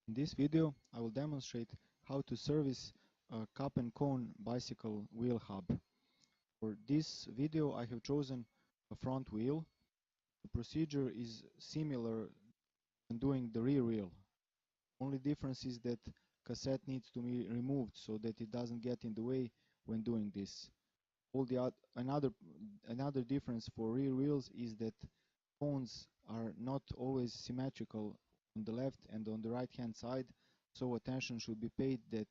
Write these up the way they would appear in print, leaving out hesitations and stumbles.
In this video, I will demonstrate how to service a cup and cone bicycle wheel hub. For this video, I have chosen a front wheel. The procedure is similar when doing the rear wheel. Only difference is that cassette needs to be removed so that it doesn't get in the way when doing this. Another difference for rear wheels is that cones are not always symmetrical on the left and on the right hand side, so attention should be paid that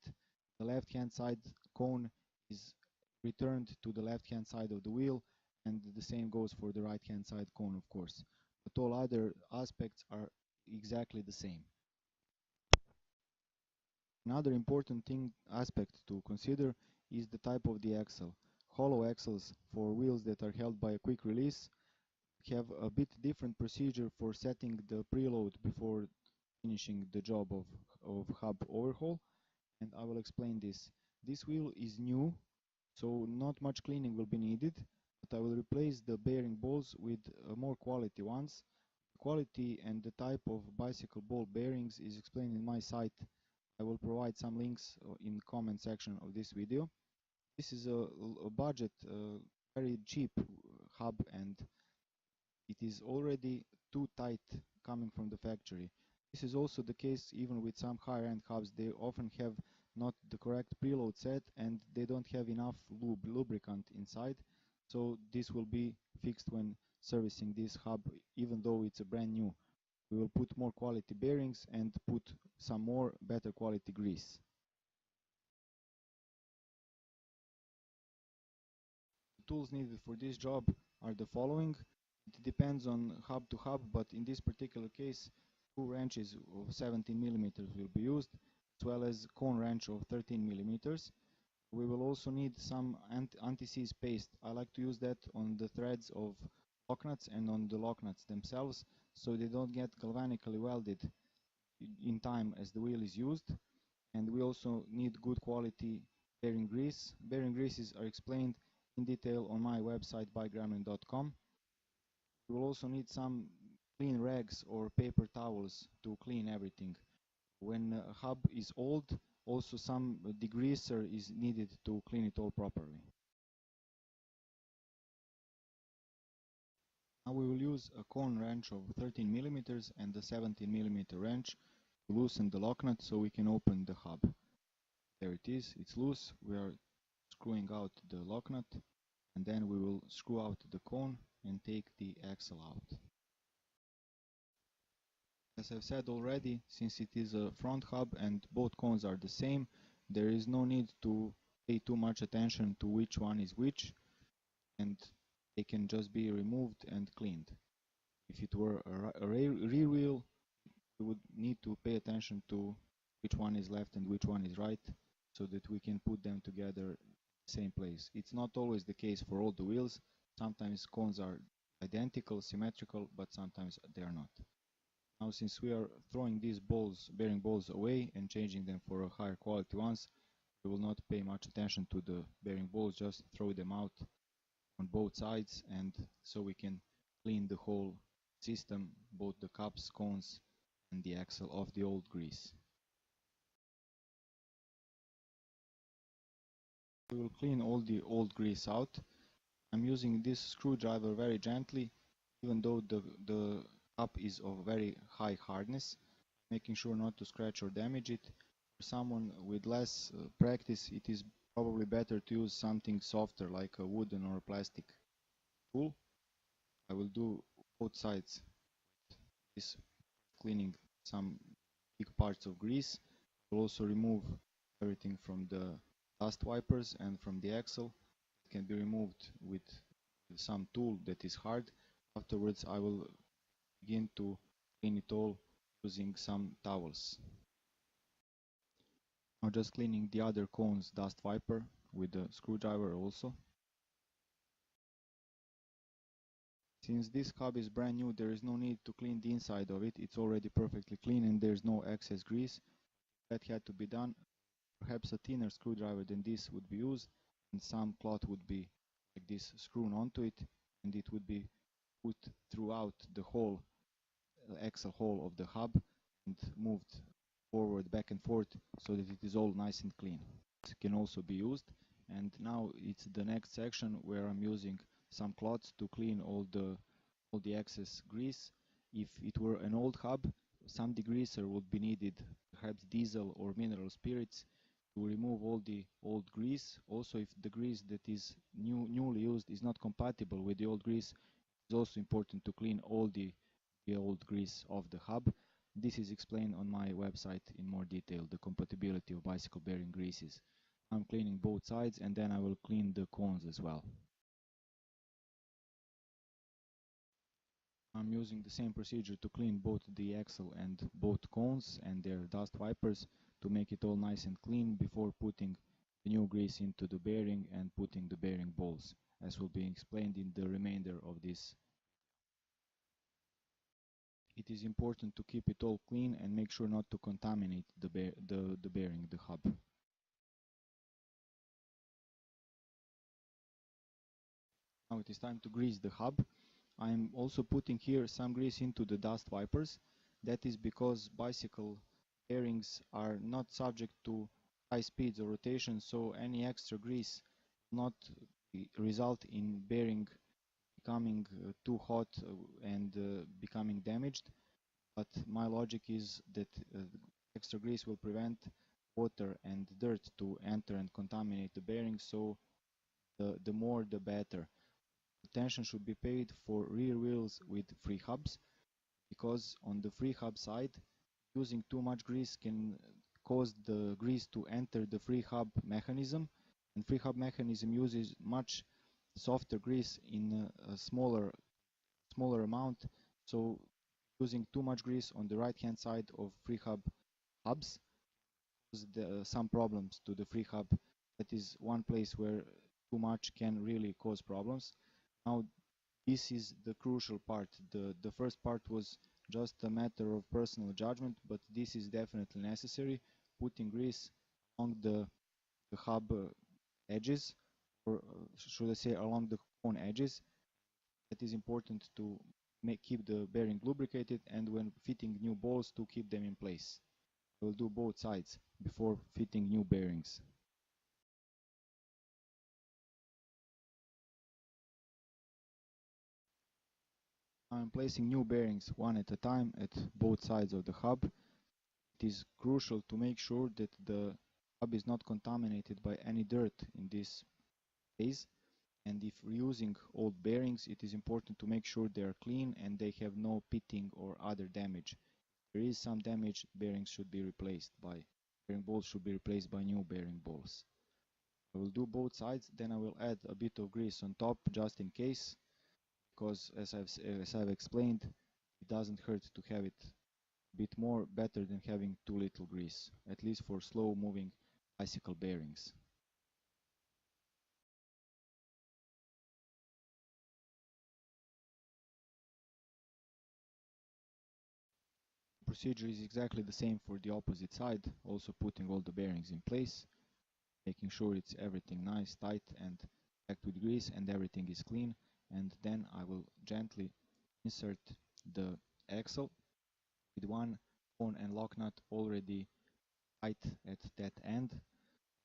the left hand side cone is returned to the left hand side of the wheel, and the same goes for the right hand side cone, of course, but all other aspects are exactly the same. Another important aspect to consider is the type of the axle. Hollow axles for wheels that are held by a quick release have a bit different procedure for setting the preload before finishing the job of hub overhaul, and I will explain this. This wheel is new, so not much cleaning will be needed, but I will replace the bearing balls with more quality ones. Quality and the type of bicycle ball bearings is explained in my site. I will provide some links in the comment section of this video. This is a budget, very cheap hub, and it is already too tight coming from the factory. This is also the case even with some higher-end hubs. They often have not the correct preload set and they don't have enough lubricant inside, so this will be fixed when servicing this hub, even though it's a brand new. We will put more quality bearings and put some more better quality grease. The tools needed for this job are the following. It depends on hub to hub, but in this particular case, two wrenches of 17 millimeters will be used, as well as cone wrench of 13 millimeters. We will also need some anti-seize paste. I like to use that on the threads of locknuts and on the locknuts themselves, so they don't get galvanically welded in time as the wheel is used. And we also need good quality bearing grease. Bearing greases are explained in detail on my website BikeGremlin.com. We will also need some clean rags or paper towels to clean everything. When a hub is old, also some degreaser is needed to clean it all properly. Now we will use a cone wrench of 13 millimeters and a 17 millimeter wrench to loosen the locknut so we can open the hub. There it is, it's loose. We are screwing out the locknut, and then we will screw out the cone and take the axle out. As I've said already, since it is a front hub and both cones are the same, there is no need to pay too much attention to which one is which, and they can just be removed and cleaned. If it were a rear wheel, we would need to pay attention to which one is left and which one is right, so that we can put them together in the same place. It's not always the case for all the wheels. Sometimes cones are identical, symmetrical, but sometimes they are not. Now, since we are throwing these bearing balls away and changing them for higher quality ones, we will not pay much attention to the bearing balls, just throw them out on both sides, and so we can clean the whole system, both the cups, cones, and the axle of the old grease. We will clean all the old grease out. I'm using this screwdriver very gently, even though the cup is of very high hardness, making sure not to scratch or damage it. For someone with less practice, it is probably better to use something softer like a wooden or a plastic tool. I will do both sides, this cleaning some big parts of grease. I will also remove everything from the dust wipers and from the axle. It can be removed with some tool that is hard. Afterwards I will begin to clean it all using some towels. Now just cleaning the other cone's dust wiper with a screwdriver also. Since this hub is brand new, there is no need to clean the inside of it. It's already perfectly clean and there's no excess grease. That had to be done. Perhaps a thinner screwdriver than this would be used, and some cloth would be like this screwn onto it, and it would be put throughout the whole axle hole of the hub and moved forward, back and forth, so that it is all nice and clean. It can also be used. And now it's the next section where I'm using some cloths to clean all the excess grease. If it were an old hub, some degreaser would be needed, perhaps diesel or mineral spirits, to remove all the old grease. Also, if the grease that is newly used is not compatible with the old grease, it's also important to clean all the old grease of the hub. This is explained on my website in more detail, the compatibility of bicycle bearing greases. I'm cleaning both sides, and then I will clean the cones as well. I'm using the same procedure to clean both the axle and both cones and their dust wipers to make it all nice and clean before putting the new grease into the bearing and putting the bearing balls, as will be explained in the remainder of this. It is important to keep it all clean and make sure not to contaminate the bearing, the hub. Now it is time to grease the hub. I'm also putting here some grease into the dust wipers. That is because bicycle bearings are not subject to high speeds or rotation, so any extra grease will not result in bearing becoming too hot and becoming damaged. But my logic is that extra grease will prevent water and dirt to enter and contaminate the bearings, so the more the better. Attention should be paid for rear wheels with free hubs, because on the free hub side, using too much grease can cause the grease to enter the free hub mechanism, and free hub mechanism uses much softer grease in a smaller amount, so using too much grease on the right hand side of free hub hubs causes some problems to the free hub. That is one place where too much can really cause problems. Now this is the crucial part. The first part was just a matter of personal judgment, but this is definitely necessary. Putting grease along the hub edges, or should I say along the cone edges. That is important to keep the bearing lubricated, and when fitting new balls to keep them in place. I will do both sides before fitting new bearings. I am placing new bearings one at a time at both sides of the hub. It is crucial to make sure that the hub is not contaminated by any dirt in this phase, and if using old bearings, it is important to make sure they are clean and they have no pitting or other damage. If there is some damage, bearing balls should be replaced by new bearing balls. I will do both sides, then I will add a bit of grease on top just in case, because as I've explained, it doesn't hurt to have it bit more, better than having too little grease, at least for slow moving bicycle bearings. The procedure is exactly the same for the opposite side, also putting all the bearings in place, making sure it's everything nice, tight and packed with grease and everything is clean, and then I will gently insert the axle with one cone and lock nut already tight at that end,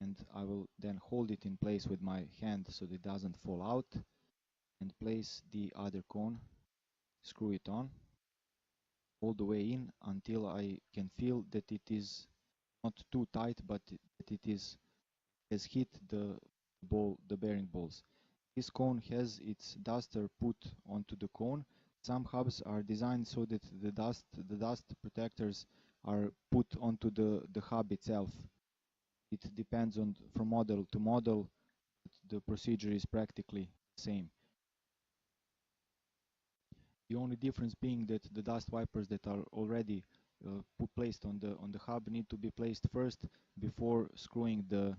and I will then hold it in place with my hand so that it doesn't fall out, and place the other cone, screw it on all the way in until I can feel that it is not too tight, but that it has hit the bearing balls. This cone has its duster put onto the cone. Some hubs are designed so that the dust protectors are put onto the hub itself. It depends on from model to model, but the procedure is practically the same. The only difference being that the dust wipers that are already placed on the hub need to be placed first before screwing the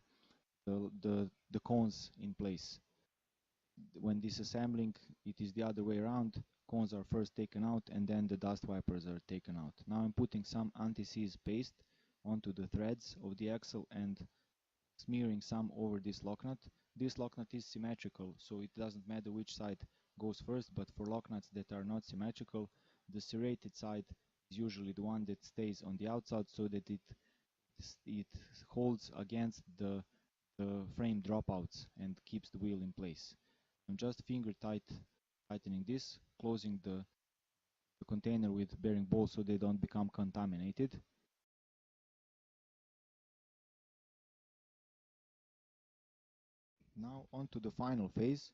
cones in place. When disassembling, it is the other way around. Cones are first taken out and then the dust wipers are taken out. Now I'm putting some anti-seize paste onto the threads of the axle and smearing some over this locknut. This locknut is symmetrical, so it doesn't matter which side goes first, but for locknuts that are not symmetrical, the serrated side is usually the one that stays on the outside so that it it holds against the frame dropouts and keeps the wheel in place. I'm just finger tightening this, closing the container with bearing bolts so they don't become contaminated. Now on to the final phase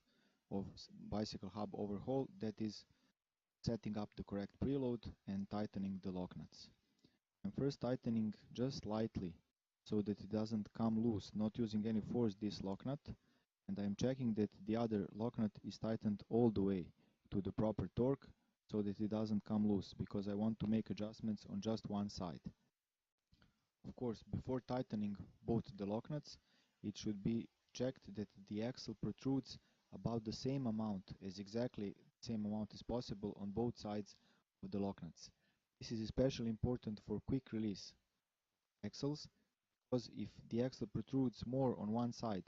of bicycle hub overhaul, that is setting up the correct preload and tightening the lock nuts. I'm first tightening just lightly so that it doesn't come loose, not using any force this lock nut, and I'm checking that the other lock nut is tightened all the way to the proper torque so that it doesn't come loose, because I want to make adjustments on just one side. Of course, before tightening both the lock nuts, it should be checked that the axle protrudes about the same amount, as exactly the same amount as possible on both sides of the lock nuts. This is especially important for quick release axles, because if the axle protrudes more on one side,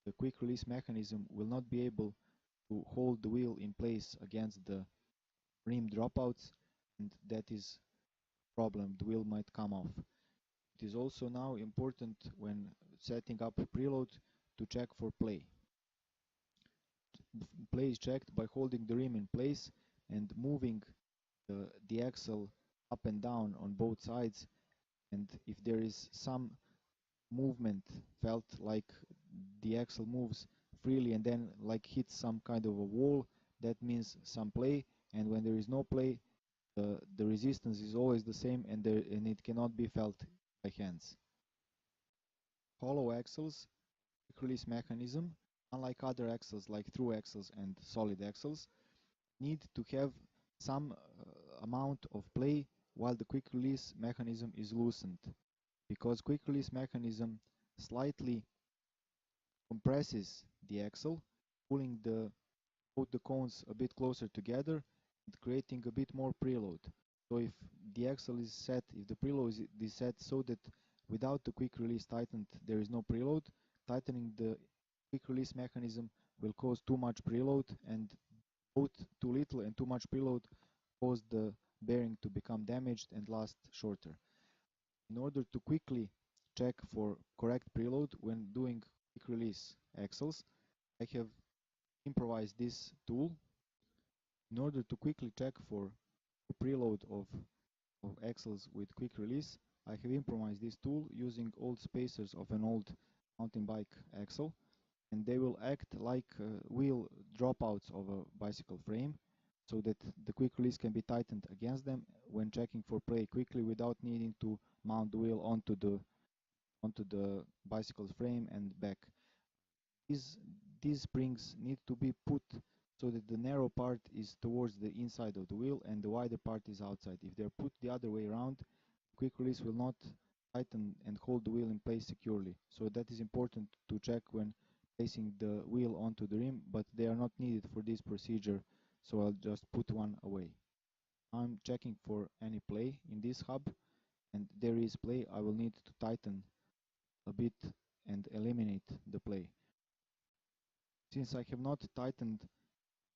the quick release mechanism will not be able to hold the wheel in place against the rim dropouts, and that is a problem. The wheel might come off. It is also now important when setting up a preload to check for play. Play is checked by holding the rim in place and moving the axle up and down on both sides, and if there is some movement felt, like the axle moves freely and then like hits some kind of a wall, that means some play. And when there is no play, the resistance is always the same, and it cannot be felt by hands. Hollow axles, quick release mechanism, unlike other axles like through axles and solid axles, need to have some amount of play while the quick release mechanism is loosened, because quick release mechanism slightly compresses the axle, pulling both the cones a bit closer together and creating a bit more preload. So if the axle is set, if the preload is set so that without the quick release tightened there is no preload, tightening the quick release mechanism will cause too much preload, and both too little and too much preload cause the bearing to become damaged and last shorter. In order to quickly check for correct preload when doing quick release axles, I have improvised this tool. In order to quickly check for preload of axles with quick release, I have improvised this tool using old spacers of an old mountain bike axle, and they will act like wheel dropouts of a bicycle frame, so that the quick release can be tightened against them when checking for play quickly without needing to mount the wheel onto the bicycle's frame and back. These springs need to be put so that the narrow part is towards the inside of the wheel and the wider part is outside. If they're put the other way around, quick release will not tighten and hold the wheel in place securely. So that is important to check when placing the wheel onto the rim, but they are not needed for this procedure, so I'll just put one away. I'm checking for any play in this hub, and there is play. I will need to tighten a bit and eliminate the play. Since I have not tightened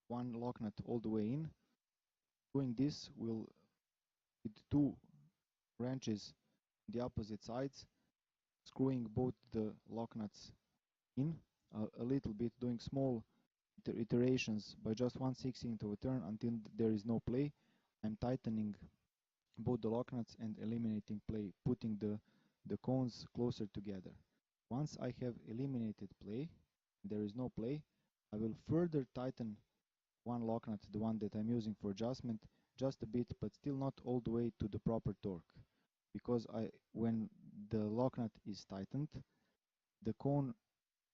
one lock nut all the way in, doing this will, with two wrenches on the opposite sides, screwing both the lock nuts in a little bit, doing small iterations by just 1/16 of a turn until there is no play. I'm tightening both the lock nuts and eliminating play, putting the cones closer together. Once I have eliminated play, there is no play, I will further tighten one lock nut, the one that I'm using for adjustment, just a bit, but still not all the way to the proper torque. Because when the lock nut is tightened, the cone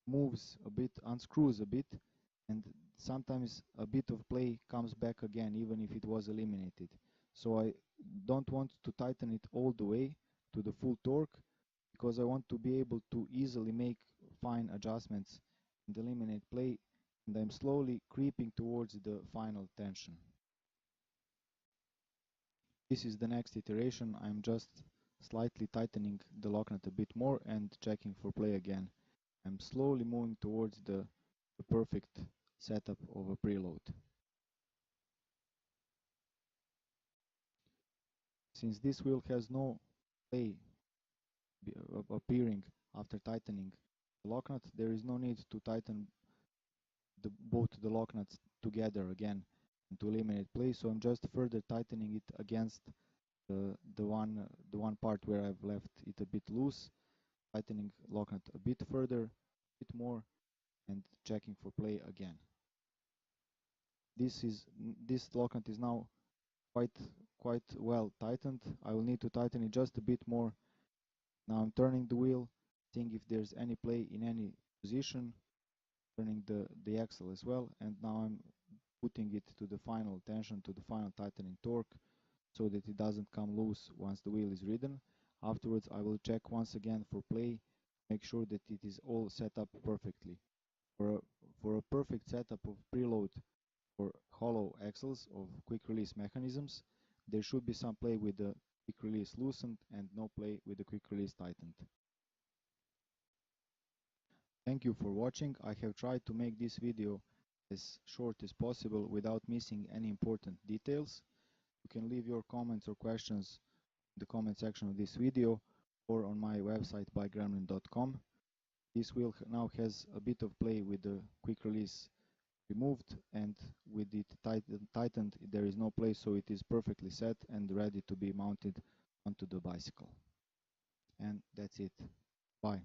moves a bit, unscrews a bit, and sometimes a bit of play comes back again, even if it was eliminated. So I don't want to tighten it all the way to the full torque, because I want to be able to easily make fine adjustments and eliminate play, and I'm slowly creeping towards the final tension. This is the next iteration. I'm just slightly tightening the lock nut a bit more and checking for play again. I'm slowly moving towards the perfect setup of a preload. Since this wheel has no play appearing after tightening the lock nut, there is no need to tighten both the lock nuts together again and to eliminate play. So I'm just further tightening it against the one part where I've left it a bit loose, tightening lock nut a bit further, a bit more, and checking for play again. This lock nut is now quite well tightened. I will need to tighten it just a bit more. Now I'm turning the wheel, seeing if there's any play in any position, turning the axle as well, and now I'm putting it to the final tension, to the final tightening torque, so that it doesn't come loose once the wheel is ridden. Afterwards I will check once again for play, make sure that it is all set up perfectly. For a perfect setup of preload for hollow axles of quick release mechanisms, there should be some play with the quick release loosened and no play with the quick release tightened. Thank you for watching. I have tried to make this video as short as possible without missing any important details. You can leave your comments or questions in the comment section of this video or on my website BikeGremlin.com. This wheel now has a bit of play with the quick release removed, and with it tightened there is no play, so it is perfectly set and ready to be mounted onto the bicycle. And that's it. Bye.